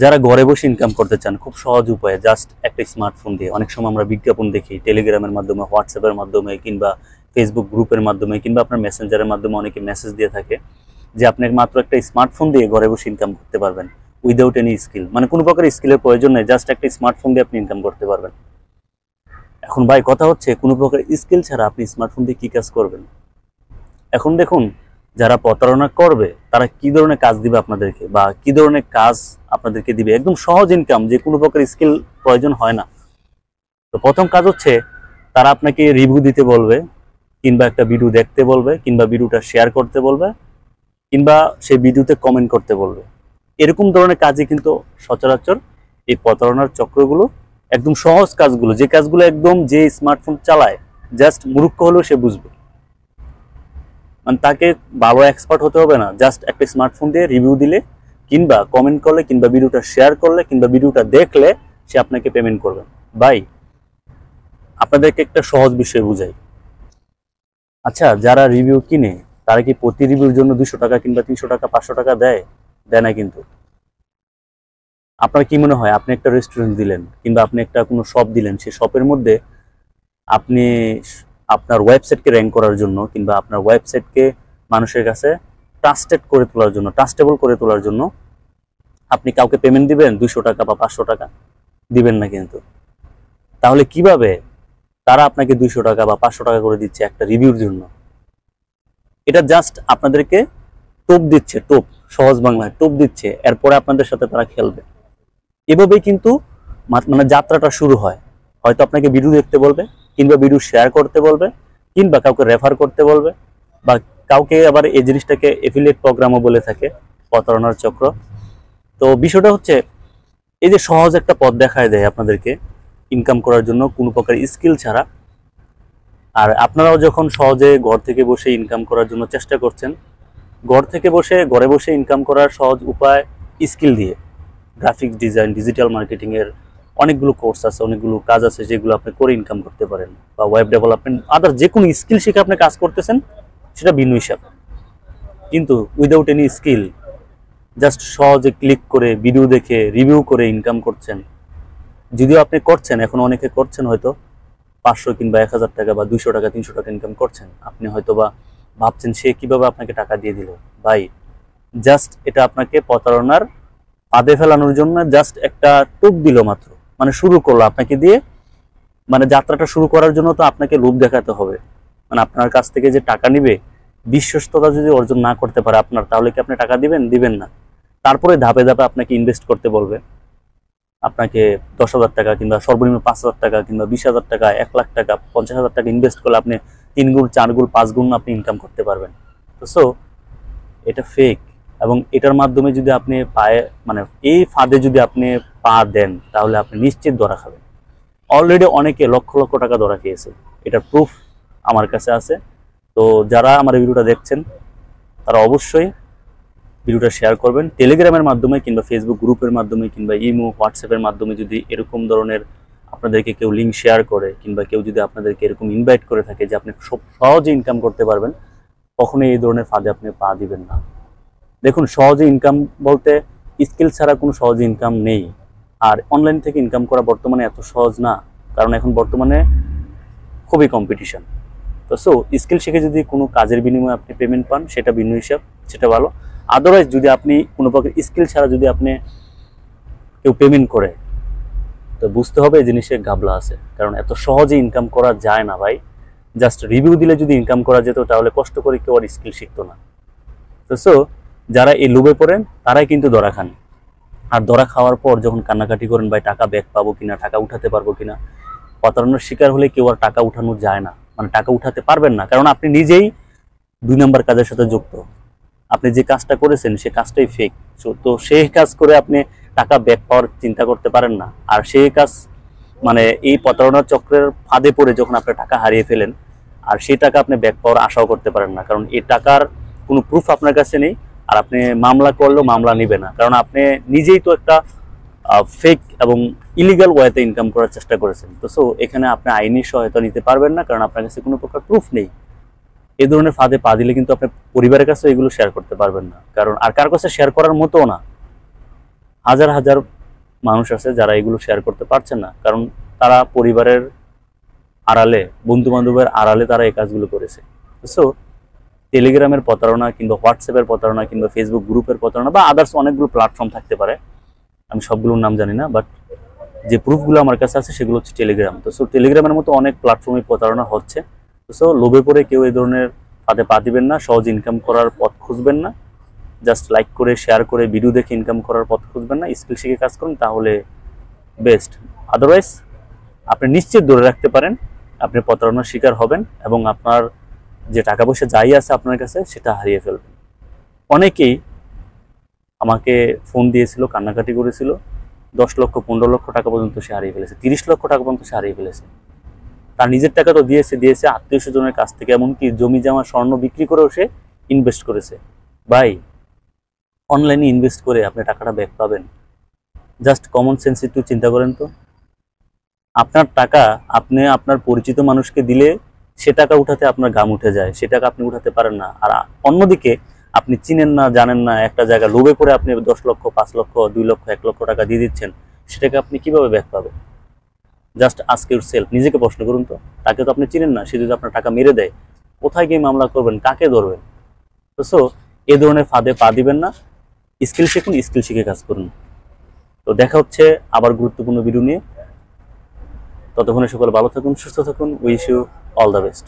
যারা ঘরে বসে ইনকাম করতে চান খুব সহজ উপায়ে, জাস্ট একটা স্মার্টফোন দিয়ে, অনেক সময় আমরা বিজ্ঞাপন দেখি টেলিগ্রামের মাধ্যমে, হোয়াটসঅ্যাপের মাধ্যমে, কিংবা ফেসবুক গ্রুপের মাধ্যমে, কিংবা আপনার মেসেঞ্জারের মাধ্যমে অনেকে মেসেজ দিয়ে থাকে যে আপনি মাত্র একটা স্মার্টফোন দিয়ে ঘরে বসে ইনকাম করতে পারবেন উইদাউট এনি স্কিল, মানে কোনো প্রকার স্কিলের প্রয়োজন নেই, জাস্ট একটা স্মার্টফোন দিয়ে আপনি ইনকাম করতে পারবেন। এখন ভাই কথা হচ্ছে, কোনো প্রকার স্কিল ছাড়া আপনি স্মার্টফোন দিয়ে কি কাজ করবেন? এখন দেখুন, যারা প্রতারণা করবে তারা কি ধরনের কাজ দিবে আপনাদেরকে, বা কি ধরনের কাজ আপনাদেরকে দিবে, একদম সহজ ইনকাম, যে কোনো প্রকার স্কিল প্রয়োজন হয় না। তো প্রথম কাজ হচ্ছে, তারা আপনাকে রিভিউ দিতে বলবে, কিংবা একটা ভিডিও দেখতে বলবে, কিংবা ভিডিওটা শেয়ার করতে বলবে, কিংবা সেই ভিডিওতে কমেন্ট করতে বলবে। এরকম ধরনের কাজে কিন্তু সচরাচর এই প্রতারণার চক্রগুলো, একদম সহজ কাজগুলো, যে কাজগুলো একদম যে স্মার্টফোন চালায় জাস্ট মূর্খ হলেও সে বুঝবে, মানে তাকে ভালো এক্সপার্ট হতে হবে না, জাস্ট একটা স্মার্টফোন দিয়ে রিভিউ দিলে, কিংবা কমেন্ট করলে, কিংবা ভিডিওটা শেয়ার করলে, কিংবা ভিডিওটা দেখলে সে আপনাকে পেমেন্ট করবে। ভাই আপনাদেরকে একটা সহজ বিষয় বুঝাই। আচ্ছা, যারা রিভিউ কিনে তারা কি প্রতি রিভিউর জন্য 200 টাকা কিংবা 300 টাকা 500 টাকা দেয়? দেয় না কিন্তু। আপনার কি মনে হয়, আপনি একটা রেস্টুরেন্ট দিলেন, কিংবা আপনি একটা কোনো শপ দিলেন, সেই শপের মধ্যে আপনি আপনার ওয়েবসাইটকে র্যাঙ্ক করার জন্য, কিংবা আপনার ওয়েবসাইটকে মানুষের কাছে ট্রাস্টেড করে তোলার জন্য, ট্রাস্টেবল করে তোলার জন্য আপনি কাউকে পেমেন্ট দিবেন 200 টাকা বা 500 টাকা? দিবেন না কিন্তু। তাহলে কিভাবে তারা আপনাকে 200 টাকা বা 500 টাকা করে দিচ্ছে একটা রিভিউর জন্য? এটা জাস্ট আপনাদেরকে টোপ দিচ্ছে, টোপ, সহজ বাংলায় টোপ দিচ্ছে, এরপরে আপনাদের সাথে তারা খেলবে। এভাবেই কিন্তু মানে যাত্রাটা শুরু হয়। হয়তো আপনাকে ভিডিও দেখতে বলবে, কিংবা ভিডিও শেয়ার করতে বলবে, কিংবা কাউকে রেফার করতে বলবে, বা কাউকে আবার এই জিনিসটাকে এফিলিয়েট প্রোগ্রামও বলে থাকে, প্রতারণার চক্র। তো বিষয়টা হচ্ছে, এই যে সহজ একটা পথ দেখায় দেয় আপনাদেরকে ইনকাম করার জন্য কোনো প্রকার স্কিল ছাড়া, আর আপনারাও যখন সহজে ঘর থেকে বসে ইনকাম করার জন্য চেষ্টা করছেন, ঘরে বসে ইনকাম করার সহজ উপায় স্কিল দিয়ে, গ্রাফিক্স ডিজাইন, ডিজিটাল মার্কেটিং এর অনেকগুলো কোর্স আছে, অনেকগুলো কাজ আছে যেগুলো আপনি করে ইনকাম করতে পারেন, বা ওয়েব ডেভেলপমেন্ট, আদার যে কোনো স্কিল শিখে আপনি কাজ করতেছেন, সেটা ভিন্ন হিসাব। কিন্তু উইদাউট এনি স্কিল, জাস্ট সহজে ক্লিক করে ভিডিও দেখে রিভিউ করে ইনকাম করছেন, যদিও আপনি করছেন, এখন অনেকে করছেন হয়তো 500 কিংবা 1000 টাকা বা 200 টাকা 300 টাকা ইনকাম করছেন, আপনি হয়তো বা ভাবছেন সে কিভাবে আপনাকে টাকা দিয়ে দিল। ভাই জাস্ট এটা আপনাকে প্রতারণার ফাঁদে ফেলানোর জন্য জাস্ট একটা টোপ দিল মাত্র, মানে শুরু করলো আপনাকে দিয়ে, মানে যাত্রাটা শুরু করার জন্য তো আপনাকে লোভ দেখাতে হবে, মানে আপনার কাছ থেকে যে টাকা নিবে, বিশ্বস্ততা যদি অর্জন না করতে পারে আপনার, তাহলে কি আপনি টাকা দিবেন? দিবেন না। তারপরে ধাপে ধাপে আপনাকে ইনভেস্ট করতে বলবে, আপনাকে 10,000 টাকা কিংবা সর্বনিম্ন 5,000 টাকা কিংবা 20,000 টাকা, 1 লাখ টাকা, 50,000 টাকা ইনভেস্ট করলে আপনি 3 গুণ 4 গুণ 5 গুণ আপনি ইনকাম করতে পারবেন। তো সো এটা ফেক, এবং এটার মাধ্যমে যদি আপনি পায়ে, মানে এই ফাঁদে যদি আপনি পা দেন, তাহলে আপনি নিশ্চিত ধরা খাবেন। অলরেডি অনেকে লক্ষ লক্ষ টাকা ধরা খেয়েছে, এটার প্রুফ আমার কাছে আছে। তো যারা আমার এই ভিডিওটা দেখছেন, তারা অবশ্যই ভিডিওটা শেয়ার করবেন, টেলিগ্রামের মাধ্যমে কিংবা ফেসবুক গ্রুপের মাধ্যমে, কিংবা ইমো, হোয়াটসঅ্যাপের মাধ্যমে যদি এরকম ধরনের আপনাদেরকে কেউ লিঙ্ক শেয়ার করে, কিংবা কেউ যদি আপনাদেরকে এরকম ইনভাইট করে থাকে যে আপনি সহজে ইনকাম করতে পারবেন, কখনোই এই ধরনের ফাঁদে আপনি পা দিবেন না। দেখুন, সহজে ইনকাম বলতে স্কিল ছাড়া কোনো সহজ ইনকাম নেই, আর অনলাইন থেকে ইনকাম করা বর্তমানে এত সহজ না, কারণ এখন বর্তমানে খুবই কম্পিটিশন। তো সো স্কিল শিখে যদি কোনো কাজের বিনিময়ে আপনি পেমেন্ট পান, সেটা ভিন্ন হিসাব, সেটা ভালো। আদারওয়াইজ যদি আপনি কোনো প্রকার স্কিল ছাড়া যদি আপনি কেউ পেমেন্ট করে, তো বুঝতে হবে এই জিনিসের ঘাবলা আছে, কারণ এত সহজে ইনকাম করা যায় না ভাই। জাস্ট রিভিউ দিলে যদি ইনকাম করা যেত, তাহলে কষ্ট করে কেউ আর স্কিল শিখতো না। তো সো যারা এই লোভে পড়েন, তারাই কিন্তু ধরা খান। আর ধরা খাওয়ার পর যখন কান্নাকাটি করেন, ভাই টাকা ব্যাক পাবো কিনা, টাকা উঠাতে পারবো কিনা, প্রতারণার শিকার হলে কেউ আর টাকা উঠানো যায় না, মানে টাকা উঠাতে পারবেন না, কারণ আপনি নিজেই 2 নম্বর কাজের সাথে যুক্ত। আপনি যে কাজটা করেছেন সে কাজটাই ফেক। তো সেই কাজ করে আপনি টাকা ব্যাক পাওয়ার চিন্তা করতে পারেন না, আর সেই কাজ, মানে এই প্রতারণার চক্রের ফাঁদে পড়ে যখন আপনি টাকা হারিয়ে ফেলেন, আর সেই টাকা আপনি ব্যাক পাওয়ার আশাও করতে পারেন না, কারণ এই টাকার কোনো প্রুফ আপনার কাছে নেই, আর আপনি মামলা করলেও মামলা নিবে না, কারণ আপনি নিজেই তো একটা ফেক এবং ইলিগাল ওয়েতে ইনকাম করার চেষ্টা করেছেন। তো সো এখানে আপনি আইনি সহায়তা নিতে পারবেন না, কারণ আপনার কাছে কোনো প্রকার প্রুফ নেই। এই ধরনের ফাঁদে পা দিলে কিন্তু আপনার পরিবারের কাছে এগুলো শেয়ার করতে পারবেন না, কারণ আর কার কাছে শেয়ার করার মতো না। হাজার হাজার মানুষ আছে যারা এগুলো শেয়ার করতে পারছে না, কারণ তারা পরিবারের আড়ালে, বন্ধু বান্ধবের আড়ালে তারা এই কাজগুলো করেছে। সো টেলিগ্রামের প্রতারণা কিংবা হোয়াটসঅ্যাপের প্রতারণা কিংবা ফেসবুক গ্রুপের প্রতারণা বা আদার্স অনেকগুলো প্ল্যাটফর্ম থাকতে পারে, আমি সবগুলোর নাম জানি না, বাট যে প্রুফগুলো আমার কাছে আছে সেগুলো হচ্ছে টেলিগ্রাম। তো সো টেলিগ্রামের মতো অনেক প্ল্যাটফর্মে প্রতারণা হচ্ছে। তো সো লোভে পড়ে কেউ এই ধরনের ফাঁদে পা দিবেন না, সহজ ইনকাম করার পথ খুঁজবেন না, জাস্ট লাইক করে শেয়ার করে ভিডিও দেখে ইনকাম করার পথ খুঁজবেন না, স্কিল শিখে কাজ করুন, তাহলে বেস্ট। আদারওয়াইজ আপনি নিশ্চিত ধরে রাখতে পারেন আপনি প্রতারণার শিকার হবেন এবং আপনার যে টাকা পয়সা যাই আছে আপনার কাছে সেটা হারিয়ে ফেলবেন। অনেকেই আমাকে ফোন দিয়েছিল, কান্নাকাটি করেছিল, 10 লক্ষ 15 লক্ষ টাকা পর্যন্ত সে হারিয়ে ফেলেছে, 30 লক্ষ টাকা পর্যন্ত সে হারিয়ে ফেলেছে। তার নিজের টাকা তো দিয়েছে আত্মীয় স্বজনের কাছ থেকে, এমনকি জমি জমা স্বর্ণ বিক্রি করেও সে ইনভেস্ট করেছে। ভাই, অনলাইনে ইনভেস্ট করে আপনি টাকাটা ব্যাক পাবেন? জাস্ট কমন সেন্স একটু চিন্তা করেন তো। আপনার টাকা আপনি আপনার পরিচিত মানুষকে দিলে সে টাকা উঠাতে আপনার ঘাম উঠে যায়, সে টাকা আপনি উঠাতে পারেন না। আর অন্যদিকে আপনি চিনেন না, জানেন না, একটা জায়গা লোভে পড়ে আপনি 10 লক্ষ 5 লক্ষ 2 লক্ষ 1 লক্ষ টাকা দিয়ে দিচ্ছেন, সেটাকে আপনি কিভাবে ব্যাক পাবেন? জাস্ট আস্ক ইউরসেলফ, নিজেকে প্রশ্ন করুন তো। তাকে তো আপনি চিনেন না, সে যদি আপনার টাকা মেরে দেয়, কোথায় গিয়ে মামলা করবেন, কাকে ধরবেন? তো সো এ ধরনের ফাঁদে পা দিবেন না, স্কিল শিখুন, স্কিল শিখে কাজ করুন। তো দেখা হচ্ছে আবার গুরুত্বপূর্ণ ভিডিও নিয়ে। ততক্ষণে সকলে ভালো থাকুন, সুস্থ থাকুন। Wish you all the best.